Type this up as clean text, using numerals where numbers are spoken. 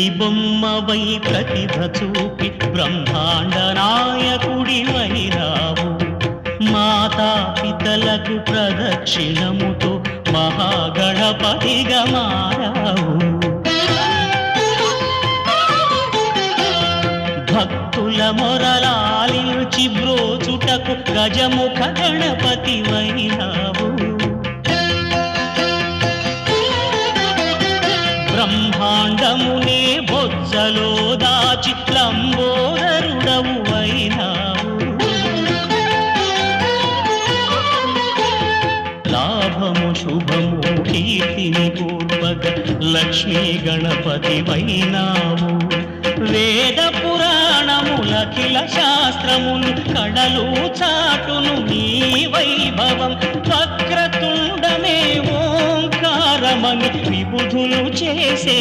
గుడి బొమ్మవై ప్రతిభ చూపి బ్రహ్మాండ నాయకుడివైనావు. మాతా పితలకు ప్రదక్షిణముతో మహాగణపతిగా మారావు. భక్తుల మొరలాలించి బ్రోచుటకు గజముఖ గణపతివైనావు. బ్రహ్మాండమునే బొజ్జలో దాచి లంబోదరుడవు అయినావు. లాభము శుభము కీర్తిని పూర్వక లక్ష్మీ గణపతివైనావు. వేద పురాణములఖిల శాస్త్రములు కడలు చాటును నీ వైభవం. వక్రతుండమే ఓంకారమని విబుధులు చేసే